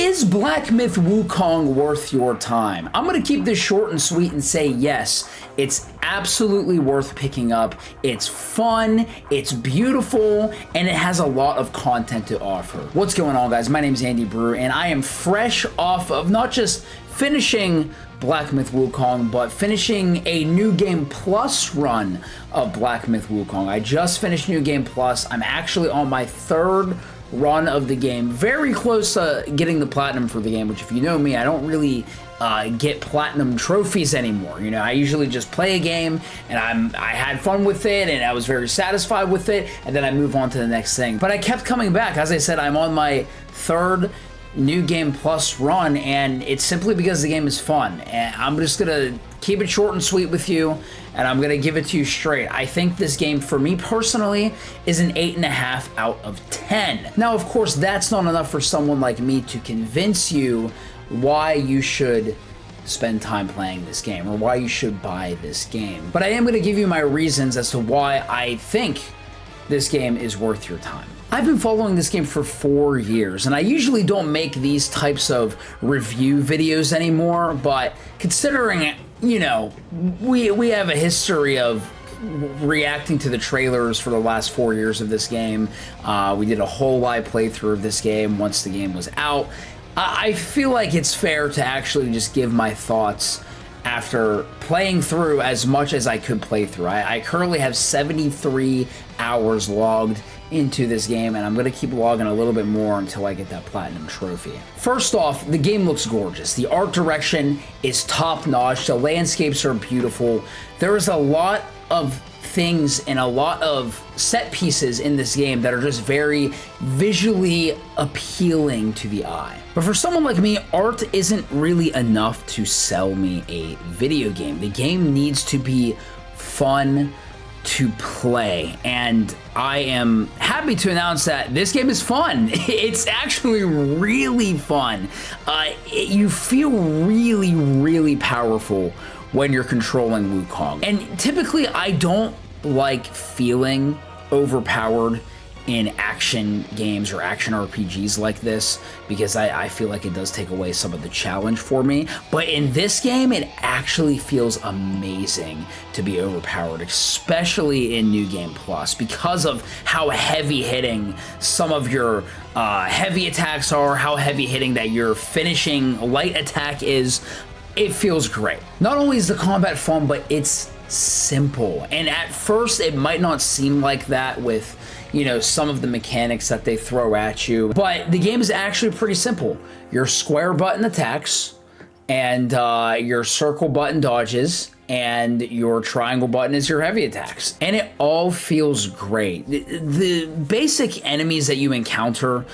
Is Black Myth Wukong worth your time? I'm going to keep this short and sweet and say yes, it's absolutely worth picking up. It's fun, it's beautiful, and it has a lot of content to offer. What's going on, guys? My name is Andy Brew, and I am fresh off of not just finishing Black Myth Wukong, but finishing a New Game Plus run of Black Myth Wukong. I just finished New Game Plus. I'm actually on my third run of the game, very close to getting the platinum for the game, which if you know me, I don't really get platinum trophies anymore. You know, I usually just play a game and I had fun with it and I was very satisfied with it, and then I move on to the next thing. But I kept coming back. As I said, I'm on my third New Game Plus run, and it's simply because the game is fun. And I'm just gonna keep it short and sweet with you, and I'm gonna give it to you straight. I think this game, for me personally, is an 8.5 out of 10. Now, of course, that's not enough for someone like me to convince you why you should spend time playing this game or why you should buy this game. But I am gonna give you my reasons as to why I think this game is worth your time. I've been following this game for 4 years, and I usually don't make these types of review videos anymore, but considering, you know, we have a history of reacting to the trailers for the last 4 years of this game. We did a whole live playthrough of this game once the game was out. I feel like it's fair to actually just give my thoughts after playing through as much as I could play through. I currently have 73 hours logged into this game, and I'm going to keep logging a little bit more until I get that platinum trophy. First off, the game looks gorgeous. The art direction is top-notch. The landscapes are beautiful. There is a lot of things and a lot of set pieces in this game that are just very visually appealing to the eye. But for someone like me, art isn't really enough to sell me a video game. The game needs to be fun to play, and I am happy to announce that this game is fun. It's actually really fun. You feel really, really powerful when you're controlling Wukong. And typically I don't like feeling overpowered in action games or action RPGs like this, because I feel like it does take away some of the challenge for me. But in this game, it actually feels amazing to be overpowered, especially in New Game Plus, because of how heavy hitting some of your heavy attacks are, how heavy hitting that your finishing light attack is. It feels great. Not only is the combat fun, but it's simple. And at first, it might not seem like that with, you know, some of the mechanics that they throw at you, but the game is actually pretty simple. Your square button attacks, and your circle button dodges, and your triangle button is your heavy attacks. And it all feels great. The basic enemies that you encounter,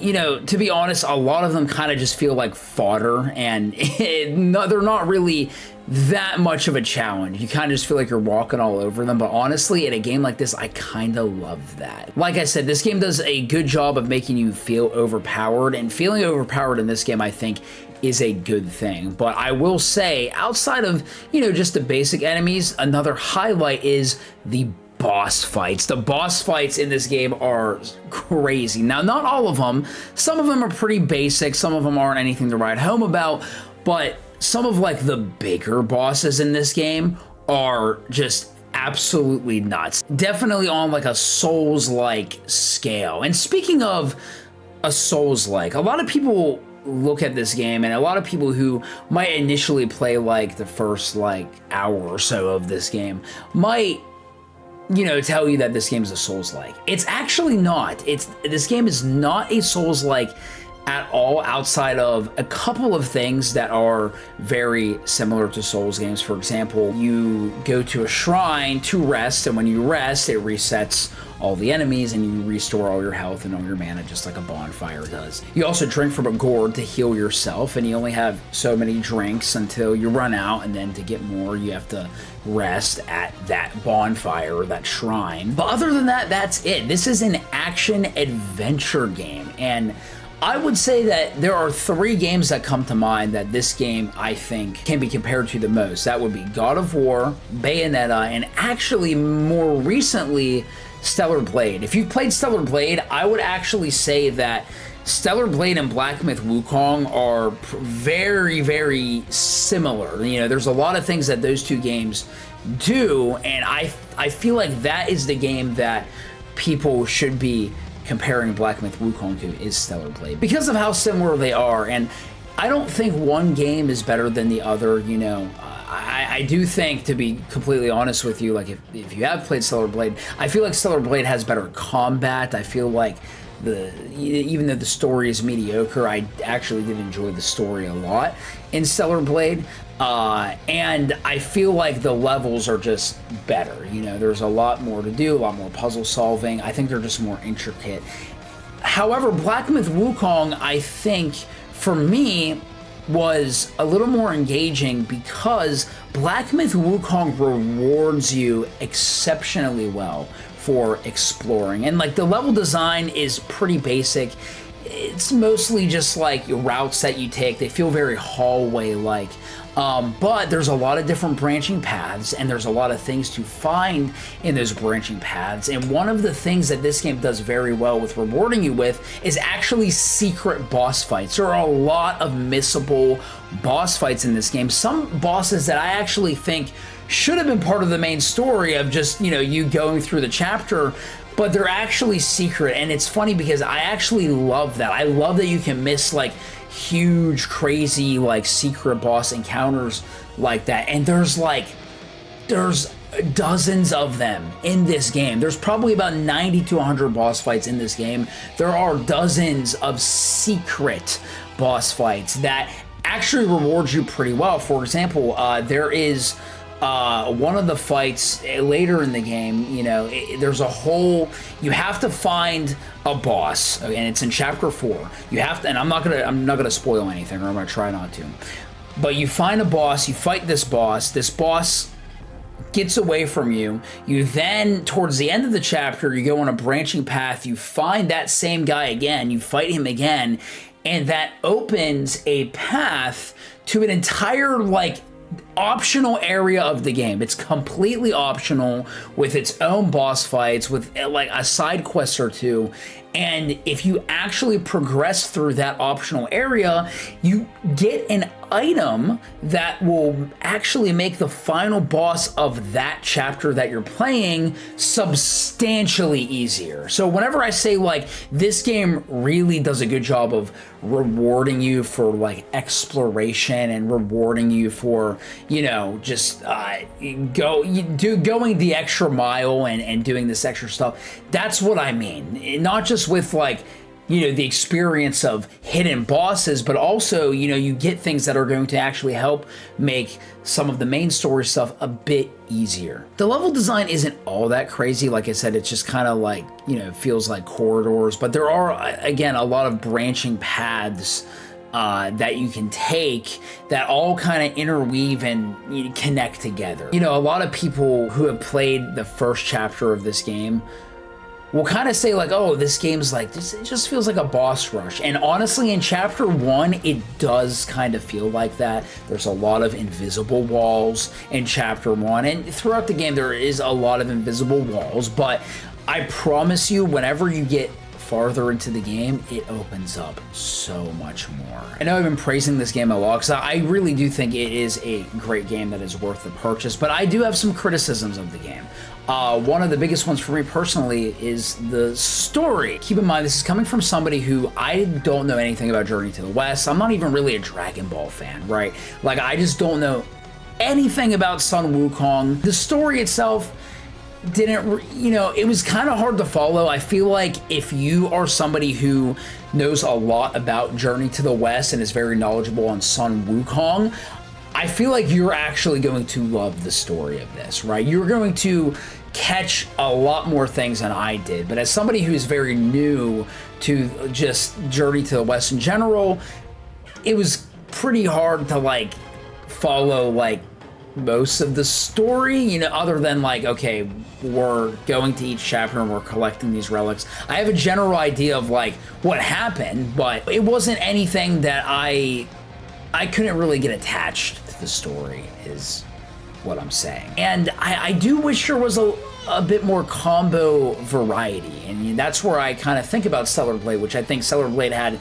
you know, to be honest, a lot of them kind of just feel like fodder, and they're not really that much of a challenge. You kind of just feel like you're walking all over them, but honestly, in a game like this, I kind of love that. Like I said, this game does a good job of making you feel overpowered, and feeling overpowered in this game, I think, is a good thing. But I will say, outside of, you know, just the basic enemies, another highlight is the boss fights. The boss fights in this game are crazy. Now, not all of them. Some of them are pretty basic. Some of them aren't anything to write home about, but some of like the bigger bosses in this game are just absolutely nuts. Definitely on like a Souls-like scale. And speaking of a Souls-like, a lot of people look at this game, and a lot of people who might initially play like the first like hour or so of this game might, you know, tell you that this game is a Souls-like. It's actually not. This game is not a Souls-like at all, outside of a couple of things that are very similar to Souls games. For example, you go to a shrine to rest, and when you rest, it resets all the enemies, and you restore all your health and all your mana, just like a bonfire does. You also drink from a gourd to heal yourself, and you only have so many drinks until you run out, and then to get more, you have to rest at that bonfire or that shrine. But other than that, that's it. This is an action-adventure game, and I would say that there are 3 games that come to mind that this game, I think, can be compared to the most. That would be God of War, Bayonetta, and actually more recently, Stellar Blade. If you've played Stellar Blade, I would actually say that Stellar Blade and Black Myth Wukong are very, very similar. You know, there's a lot of things that those two games do, and I feel like that is the game that people should be comparing Black Myth Wukong to, is Stellar Blade, because of how similar they are. And I don't think one game is better than the other, you know. I do think, to be completely honest with you, like if you have played Stellar Blade, I feel like Stellar Blade has better combat. I feel like even though the story is mediocre, I actually did enjoy the story a lot in Stellar Blade. And I feel like the levels are just better. You know, there's a lot more to do, a lot more puzzle solving. I think they're just more intricate. However, Black Myth Wukong, I think, for me, was a little more engaging because Black Myth Wukong rewards you exceptionally well for exploring. And like the level design is pretty basic. It's mostly just like routes that you take. They feel very hallway-like. But there's a lot of different branching paths, and there's a lot of things to find in those branching paths. And one of the things that this game does very well with rewarding you with is actually secret boss fights. There are a lot of missable boss fights in this game. Some bosses that I actually think should have been part of the main story of just, you know, you going through the chapter, but they're actually secret. And it's funny because I actually love that. I love that you can miss like huge, crazy, like secret boss encounters like that. And there's dozens of them in this game. There's probably about 90 to 100 boss fights in this game. There are dozens of secret boss fights that actually reward you pretty well. For example, there is one of the fights later in the game, you know, there's a whole, you have to find a boss, and it's in chapter 4. You have to, and I'm not gonna spoil anything, or I'm gonna try not to. But you find a boss, you fight this boss gets away from you. You then, towards the end of the chapter, you go on a branching path, you find that same guy again, you fight him again, and that opens a path to an entire, like, optional area of the game. It's completely optional with its own boss fights, with like a side quest or two. And if you actually progress through that optional area, you get an item that will actually make the final boss of that chapter that you're playing substantially easier. So whenever I say like this game really does a good job of rewarding you for like exploration and rewarding you for, you know, just going the extra mile and doing this extra stuff, that's what I mean. Not just with like, you know, the experience of hidden bosses, but also, you know, you get things that are going to actually help make some of the main story stuff a bit easier. The level design isn't all that crazy. Like I said, it's just kind of like, you know, it feels like corridors, but there are, again, a lot of branching paths that you can take that all kind of interweave and connect together. You know, a lot of people who have played the first chapter of this game will kind of say like, oh, this game's like, it just feels like a boss rush. And honestly, in chapter 1, it does kind of feel like that. There's a lot of invisible walls in chapter 1, and throughout the game there is a lot of invisible walls, but I promise you, whenever you get farther into the game, it opens up so much more. I know I've been praising this game a lot because I really do think it is a great game that is worth the purchase, but I do have some criticisms of the game. One of the biggest ones for me personally is the story. Keep in mind, this is coming from somebody who I don't know anything about Journey to the West. I'm not even really a Dragon Ball fan, right? Like, I just don't know anything about Sun Wukong. The story itself didn't, you know, it was kind of hard to follow. I feel like if you are somebody who knows a lot about Journey to the West and is very knowledgeable on Sun Wukong, I feel like you're actually going to love the story of this, right? You're going to catch a lot more things than I did. But as somebody who's very new to just Journey to the West in general, it was pretty hard to like follow like most of the story, you know, other than like, okay, we're going to each chapter and we're collecting these relics. I have a general idea of like what happened, but it wasn't anything that I couldn't really get attached to the story, is what I'm saying. And I do wish there was a a bit more combo variety, and that's where I kind of think about Stellar Blade, which I think Stellar Blade had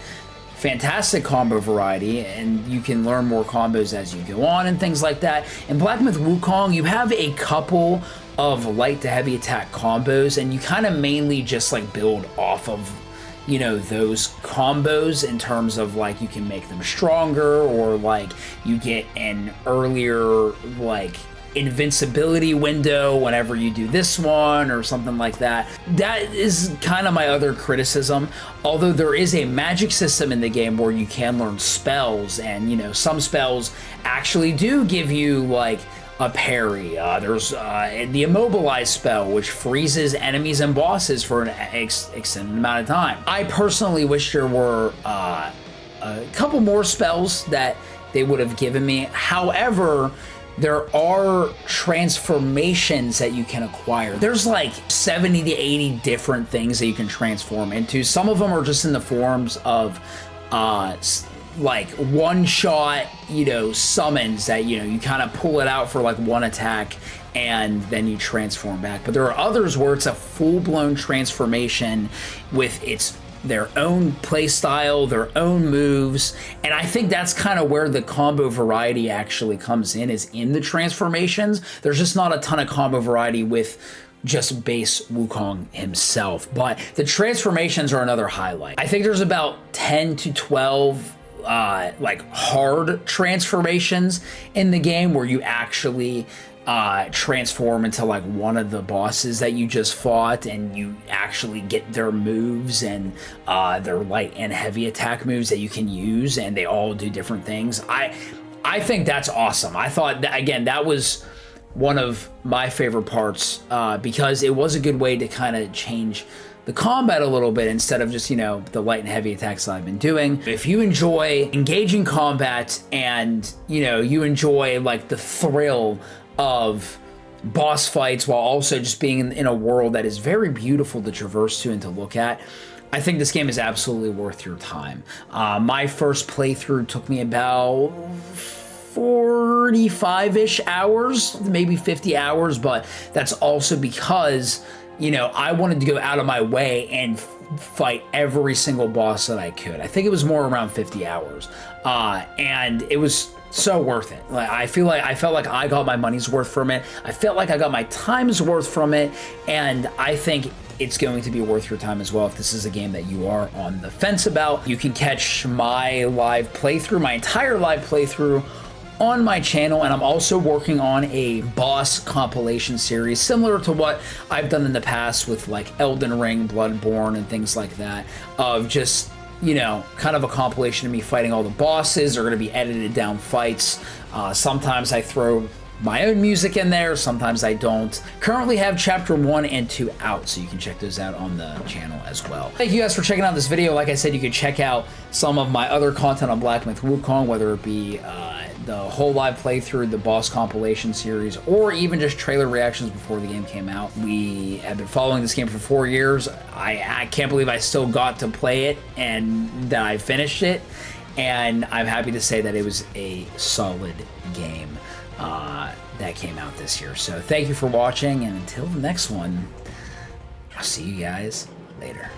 fantastic combo variety, and you can learn more combos as you go on and things like that. In Black Myth Wukong, you have a couple of light to heavy attack combos, and you kind of mainly just like build off of, you know, those combos in terms of like you can make them stronger, or like you get an earlier like invincibility window whenever you do this one or something like that. That is kind of my other criticism, although there is a magic system in the game where you can learn spells, and you know, some spells actually do give you like a parry. There's the immobilize spell, which freezes enemies and bosses for an extended amount of time. I personally wish there were a couple more spells that they would have given me. However, there are transformations that you can acquire. There's like 70 to 80 different things that you can transform into. Some of them are just in the forms of like one-shot, you know, summons that, you know, you kind of pull it out for like one attack and then you transform back. But there are others where it's a full-blown transformation with their own play style, their own moves, and I think that's kind of where the combo variety actually comes in, is in the transformations. There's just not a ton of combo variety with just base Wukong himself, but the transformations are another highlight. I think there's about 10 to 12 like hard transformations in the game where you actually transform into like one of the bosses that you just fought, and you actually get their moves and their light and heavy attack moves that you can use, and they all do different things. I think that's awesome. I thought that, again, that was one of my favorite parts because it was a good way to kind of change the combat a little bit instead of just, you know, the light and heavy attacks that I've been doing. If you enjoy engaging combat and, you know, you enjoy like the thrill of boss fights while also just being in a world that is very beautiful to traverse to and to look at, I think this game is absolutely worth your time. My first playthrough took me about 45-ish hours, maybe 50 hours, but that's also because, you know, I wanted to go out of my way and fight every single boss that I could. I think it was more around 50 hours, and it was so worth it. Like, I felt like I got my money's worth from it. I felt like I got my time's worth from it, and I think it's going to be worth your time as well if this is a game that you are on the fence about. You can catch my live playthrough, my entire live playthrough, on my channel, and I'm also working on a boss compilation series similar to what I've done in the past with like Elden Ring, Bloodborne, and things like that, of just, you know, kind of a compilation of me fighting all the bosses. They're going to be edited down fights. Sometimes I throw my own music in there, sometimes I don't. Currently have chapter 1 and 2 out, so you can check those out on the channel as well. Thank you guys for checking out this video. Like I said, you can check out some of my other content on Black Myth Wukong, whether it be the whole live playthrough, the boss compilation series, or even just trailer reactions before the game came out. We have been following this game for 4 years. I can't believe I still got to play it and that I finished it, and I'm happy to say that it was a solid game that came out this year. So thank you for watching, and until the next one, I'll see you guys later.